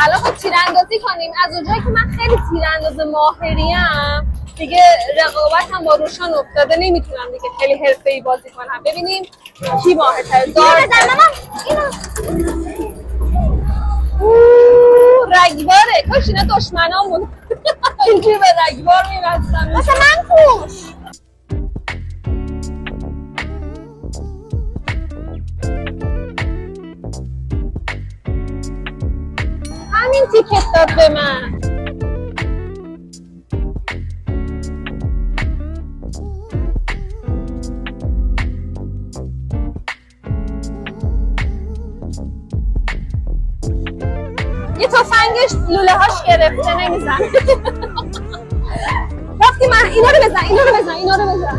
الان خب تیراندازی کنیم. از اونجایی که من خیلی تیرانداز ماهریم دیگه رقابتم با روشان افتاده، نمیتونم دیگه خیلی حرفه‌ای بازی کنم. ببینیم کی ماهرتره. رگباره. کاش اینا دشمنامون اینجوری به رگبار می‌بستم. واسه من کوش. همین تیکت داد به من. یه تفنگش لوله هاش گرفته نمیزن. رفتی من اینا رو بزن.